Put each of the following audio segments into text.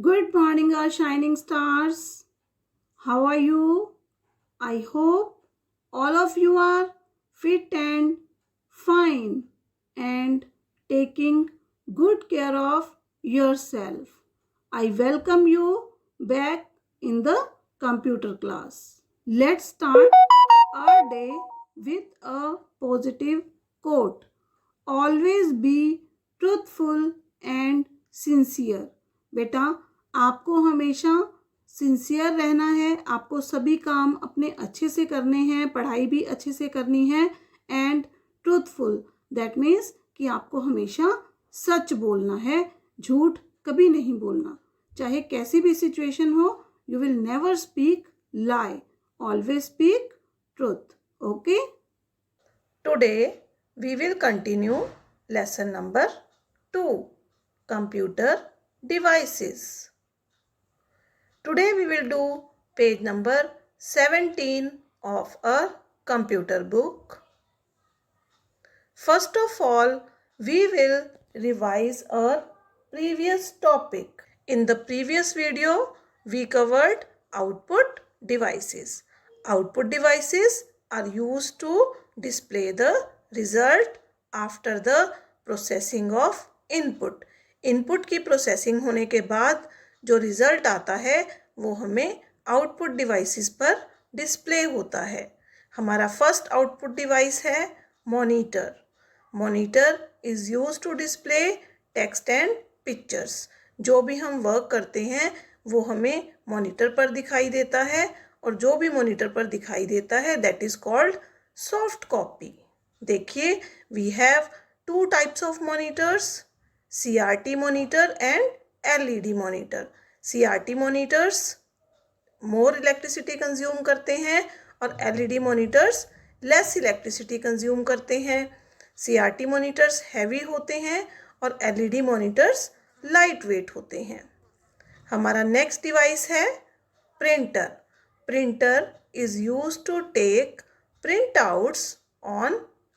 Good morning, our shining stars. How are you? I hope all of you are fit and fine and taking good care of yourself. I welcome you back in the computer class. Let's start our day with a positive quote. Always be truthful and sincere. बेटा, आपको हमेशा sincere रहना है, आपको सभी काम अपने अच्छे से करने हैं, पढ़ाई भी अच्छे से करनी है एंड ट्रूथफुल दैट मीन्स कि आपको हमेशा सच बोलना है, झूठ कभी नहीं बोलना। चाहे कैसी भी सिचुएशन हो, you will never speak lie, always speak truth. Okay? Today we will continue lesson number 2, computer devices. Today we will do page number 17 of our computer book. First of all, we will revise our previous topic. In the previous video, we covered output devices. Output devices are used to display the result after the processing of input. Input की processing होने के बाद जो result आता है वो हमें output devices पर display होता है. हमारा first output device है monitor. Monitor is used to display text and pictures. जो भी हम वर्क करते हैं वो हमें मॉनिटर पर दिखाई देता है और जो भी मॉनिटर पर दिखाई देता है that is called soft copy. देखिए, we have 2 types of monitors, CRT monitor and LED monitor. CRT monitors more electricity consume करते हैं और LED monitors less electricity consume करते हैं. CRT मॉनिटर्स हैवी होते हैं और LED मॉनिटर्स लाइट वेट होते हैं. हमारा नेक्स्ट डिवाइस है printer. Printer is used to take print outs on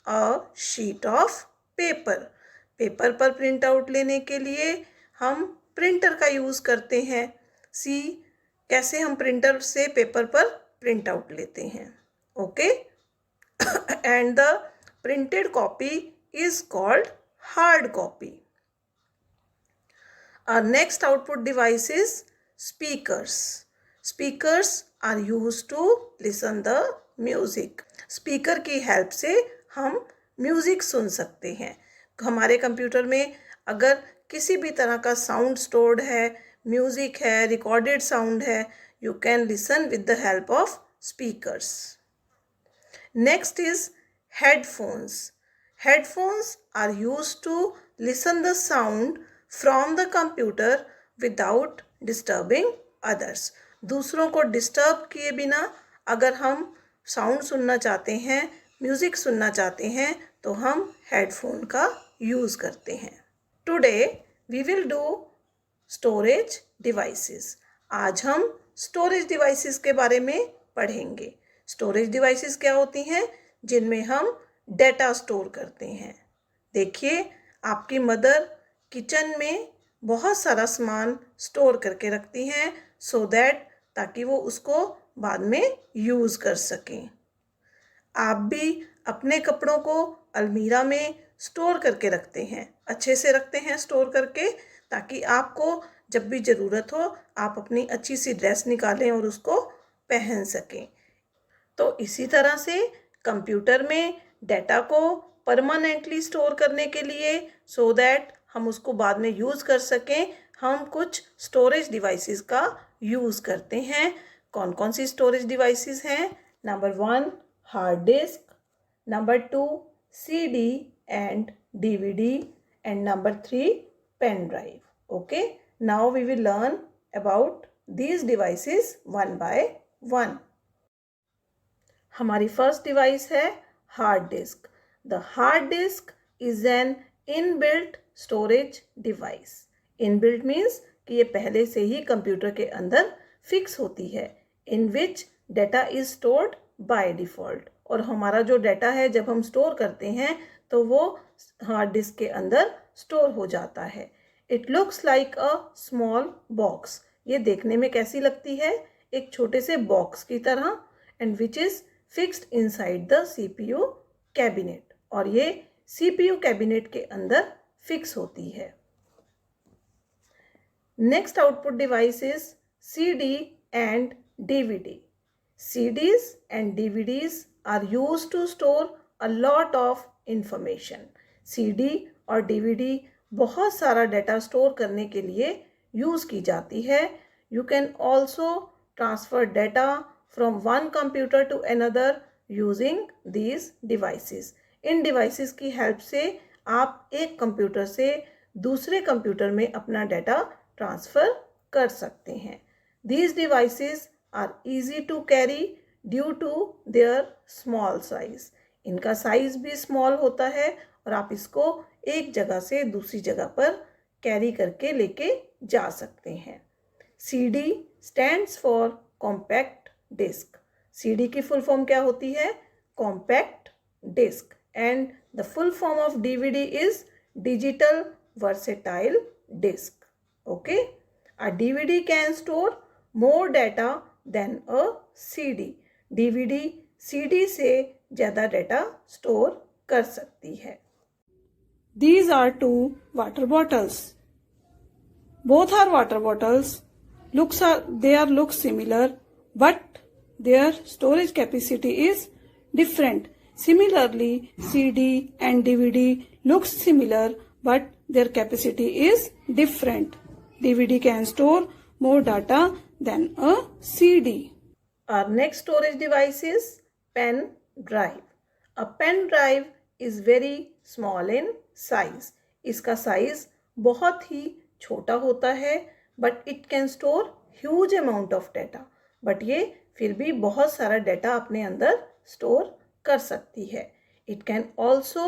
a sheet of paper. Paper पर प्रिंट आउट लेने के लिए हम प्रिंटर का यूज़ करते हैं. सी कैसे हम प्रिंटर से पेपर पर प्रिंट आउट लेते हैं. Okay, and the printed copy is called hard copy. Our next output device is speakers. Speakers are used to listen the music. Speaker की हेल्प से हम म्यूज़िक सुन सकते हैं. हमारे कंप्यूटर में अगर किसी भी तरह का साउंड स्टोर्ड है, म्यूज़िक है, रिकॉर्डेड साउंड है, you can listen with the help of speakers. Next is headphones. Headphones are used to listen the sound from the computer without disturbing others. दूसरों को डिस्टर्ब किए बिना अगर हम साउंड सुनना चाहते हैं, म्यूज़िक सुनना चाहते हैं तो हम हेडफोन का यूज़ करते हैं. Today we will do storage devices. आज हम स्टोरेज डिवाइसेस के बारे में पढ़ेंगे. स्टोरेज डिवाइसेस क्या होती हैं? जिनमें हम डेटा स्टोर करते हैं. देखिए, आपकी मदर किचन में बहुत सारा सामान स्टोर करके रखती हैं सो दैट ताकि वो उसको बाद में यूज़ कर सकें. आप भी अपने कपड़ों को अलमीरा में स्टोर करके रखते हैं, अच्छे से रखते हैं स्टोर करके, ताकि आपको जब भी ज़रूरत हो आप अपनी अच्छी सी ड्रेस निकालें और उसको पहन सकें. तो इसी तरह से कंप्यूटर में डेटा को परमानेंटली स्टोर करने के लिए सो दैट हम उसको बाद में यूज़ कर सकें, हम कुछ स्टोरेज डिवाइसेस का यूज़ करते हैं. कौन कौन सी स्टोरेज डिवाइसेस हैं? Number 1 hard disk, number 2 CD and DVD and number 3 pen drive. Okay, now we will learn about these devices one by one. हमारी फर्स्ट डिवाइस है hard disk. The hard disk is an inbuilt storage device. Inbuilt means कि ये पहले से ही computer के अंदर fix होती है. In which data is stored by default. और हमारा जो डेटा है जब हम स्टोर करते हैं तो वो हार्ड डिस्क के अंदर स्टोर हो जाता है. It looks like a small box. ये देखने में कैसी लगती है? एक छोटे से बॉक्स की तरह। And which is fixed inside the CPU cabinet, और ये CPU कैबिनेट के अंदर फिक्स होती है। Next output device is CD and DVD. CDs and DVDs are used to store a lot of information. CD और DVD बहुत सारा data store करने के लिए यूज़ की जाती है। You can also transfer data from one computer to another using these devices. इन डिवाइसेस की हेल्प से आप एक कंप्यूटर से दूसरे कंप्यूटर में अपना डाटा ट्रांसफ़र कर सकते हैं। These devices are easy to carry due to their small size. इनका साइज भी स्मॉल होता है और आप इसको एक जगह से दूसरी जगह पर कैरी करके लेके जा सकते हैं। CD stands for compact disc. CD की फुल फॉर्म क्या होती है? Compact disc. And the full form of DVD is digital versatile disc. Okay, a DVD can store more data than a CD. DVD CD से ज़्यादा data store कर सकती है। These are two water bottles. Both are water bottles. They look similar, but their storage capacity is different. Similarly, CD and DVD looks similar, but their capacity is different. DVD can store more data than a CD. Our next storage device is pen drive. A pen drive is very small in size. इसका size बहुत ही छोटा होता है, but it can store huge amount of data. But ये फिर भी बहुत सारा डाटा अपने अंदर स्टोर कर सकती है। It can also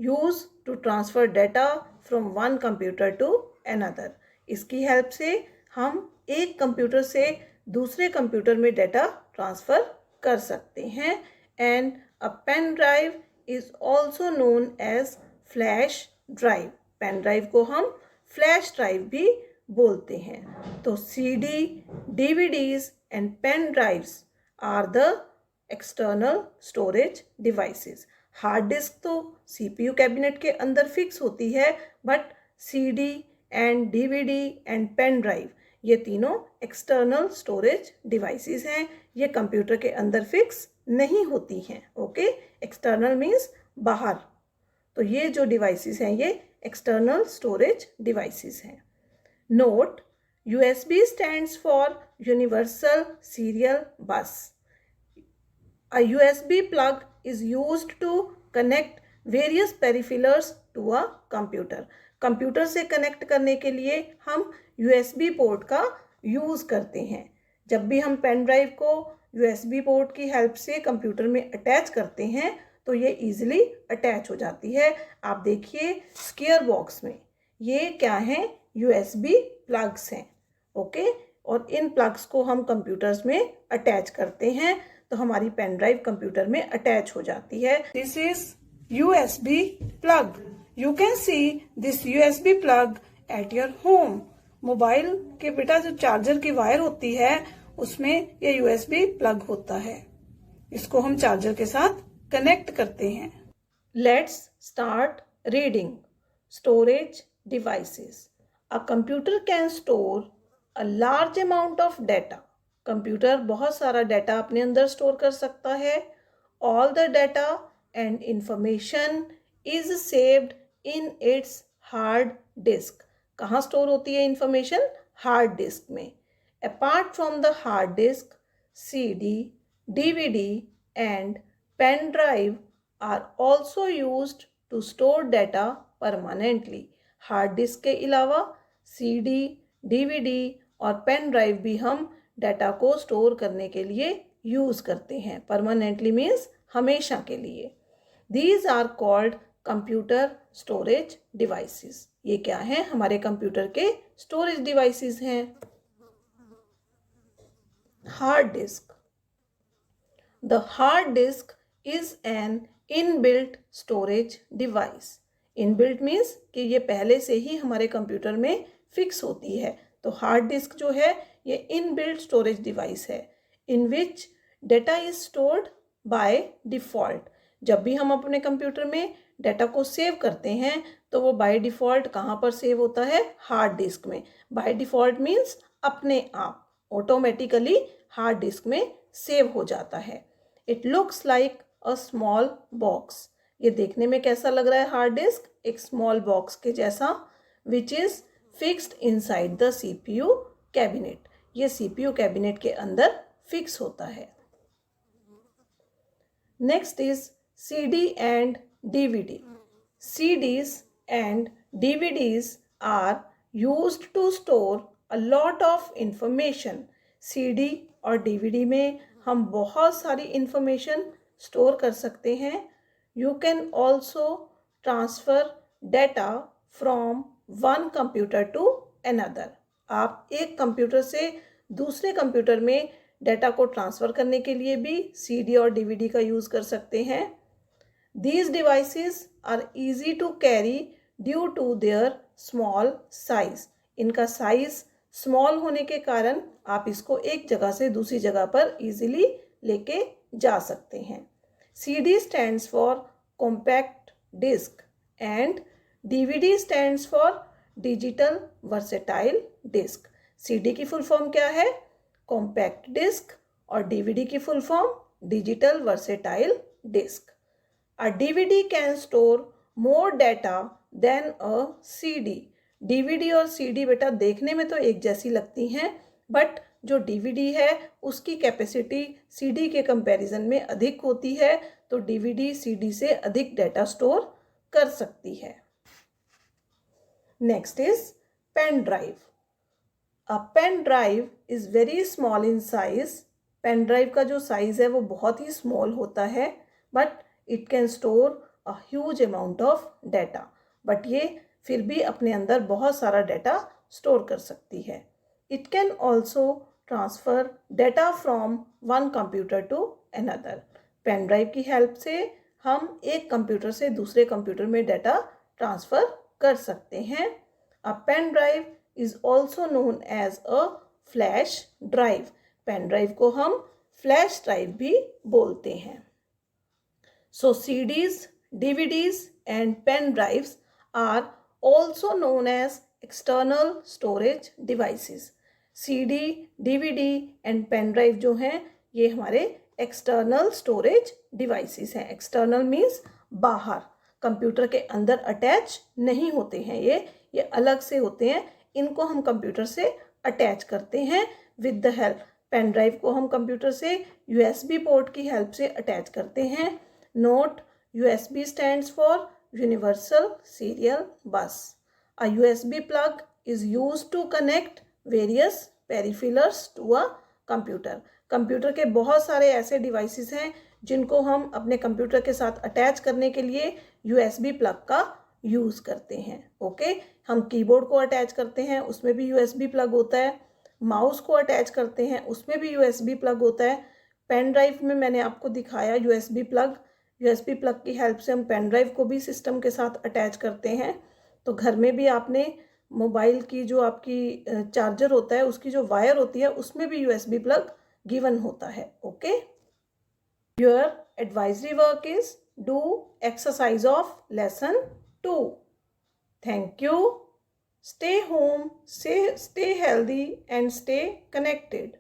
use to transfer data from one computer to another. इसकी हेल्प से हम एक कंप्यूटर से दूसरे कंप्यूटर में डाटा ट्रांसफ़र कर सकते हैं। And a pen drive is also known as flash drive. Pen drive को हम फ्लैश ड्राइव भी बोलते हैं। तो CD, DVDs and pen drives are the external storage devices. Hard disk तो CPU कैबिनेट के अंदर फिक्स होती है, but CD and DVD and pen drive ये तीनों एक्सटर्नल स्टोरेज डिवाइसेस हैं। ये कंप्यूटर के अंदर फिक्स नहीं होती हैं। ओके, एक्सटर्नल मीन्स बाहर। तो ये जो डिवाइसेस हैं ये एक्सटर्नल स्टोरेज डिवाइसेस हैं। Note, USB stands for universal serial बस। A USB plug is used to connect various peripherals to a computer. Computer से कनेक्ट करने के लिए हम USB पोर्ट का यूज़ करते हैं। जब भी हम पेन ड्राइव को USB पोर्ट की हेल्प से कंप्यूटर में अटैच करते हैं तो ये इजीली अटैच हो जाती है। आप देखिए स्क्वायर बॉक्स में ये क्या हैं? USB प्लग्स हैं। ओके, और इन प्लग्स को हम कंप्यूटर्स में अटैच करते हैं तो हमारी पेन ड्राइव कंप्यूटर में अटैच हो जाती है। This is USB plug. You can see this USB plug at your home. Mobile के बेटा जो चार्जर की वायर होती है उसमें ये USB प्लग होता है। इसको हम चार्जर के साथ कनेक्ट करते हैं। Let's start reading. Storage devices. A computer can store a large amount of data. Computer बहुत सारा डाटा अपने अंदर स्टोर कर सकता है। All the data and information is saved in its hard disk. कहाँ स्टोर होती है इंफॉर्मेशन? हार्ड डिस्क में। Apart from the hard disk, CD, DVD and pen drive are also used to store data permanently. Hard disk के अलावा CD, DVD और pen drive भी हम data को स्टोर करने के लिए यूज़ करते हैं। परमानेंटली मीन्स हमेशा के लिए। These are called computer storage devices. ये क्या है? हमारे कंप्यूटर के स्टोरेज डिवाइसेस हैं। Hard disk. The hard disk is an inbuilt storage device. Inbuilt means कि ये पहले से ही हमारे कंप्यूटर में फिक्स होती है। तो हार्ड डिस्क जो है ये इनबिल्ट स्टोरेज डिवाइस है in which data is stored by default. जब भी हम अपने कंप्यूटर में डाटा को सेव करते हैं तो वो बाय डिफ़ॉल्ट कहाँ पर सेव होता है? हार्ड डिस्क में। बाय डिफ़ॉल्ट मीन्स अपने आप ऑटोमेटिकली हार्ड डिस्क में सेव हो जाता है। It looks like a small box. ये देखने में कैसा लग रहा है हार्ड डिस्क? एक स्मॉल बॉक्स के जैसा, which is fixed inside the CPU cabinet. ये CPU कैबिनेट के अंदर फिक्स होता है। Next is CD and DVD. CDs and DVDs are used to store a lot of information. CD और DVD में हम बहुत सारी इंफॉर्मेशन स्टोर कर सकते हैं। You can also transfer data from one computer to another. आप एक कंप्यूटर से दूसरे कंप्यूटर में डेटा को ट्रांसफ़र करने के लिए भी CD और DVD का यूज़ कर सकते हैं। These devices are easy to carry due to their small size. इनका साइज स्मॉल होने के कारण आप इसको एक जगह से दूसरी जगह पर इजीली लेके जा सकते हैं। CD stands for compact disc and DVD stands for digital versatile disc. CD की फुल फॉर्म क्या है? कॉम्पैक्ट डिस्क और DVD की full form digital versatile disc. A DVD can store more data than a CD. DVD और CD बेटा देखने में तो एक जैसी लगती हैं, बट जो DVD है उसकी कैपेसिटी CD के कंपैरिजन में अधिक होती है, तो DVD CD से अधिक डाटा स्टोर कर सकती है। Next is pen drive. A pen drive is very small in size. Pen drive का जो साइज़ है वो बहुत ही स्मॉल होता है, but it can store a huge amount of data. But ये फिर भी अपने अंदर बहुत सारा डाटा स्टोर कर सकती है। It can also transfer data from one computer to another. Pen drive की हेल्प से हम एक कंप्यूटर से दूसरे कंप्यूटर में डाटा ट्रांसफ़र कर सकते हैं। A pen drive is also known as a flash drive. Pen drive को हम फ्लैश ड्राइव भी बोलते हैं। So CDs, DVDs and pen drives are also known as external storage devices. CD, DVD and pen drive जो हैं ये हमारे external storage devices हैं। external means बाहर, कंप्यूटर के अंदर अटैच नहीं होते हैं ये अलग से होते हैं। इनको हम कंप्यूटर से अटैच करते हैं with the help. Pen drive को हम कंप्यूटर से USB पोर्ट की हेल्प से अटैच करते हैं। Note, USB stands for Universal Serial Bus. A USB plug is used to connect various peripherals to a computer. Computer के बहुत सारे ऐसे डिवाइसेस हैं जिनको हम अपने कंप्यूटर के साथ अटैच करने के लिए USB प्लग का यूज़ करते हैं। ओके, हम कीबोर्ड को अटैच करते हैं, उसमें भी USB प्लग होता है। माउस को अटैच करते हैं, उसमें भी USB प्लग होता है। पेन ड्राइव में मैंने आपको दिखाया USB प्लग। USB प्लग की हेल्प से हम पेन ड्राइव को भी सिस्टम के साथ अटैच करते हैं। तो घर में भी आपने मोबाइल की जो आपकी चार्जर होता है उसकी जो वायर होती है उसमें भी USB प्लग गिवन होता है। Okay, your advisory work is do exercise of lesson 2। Thank you. Stay home, stay healthy and stay connected.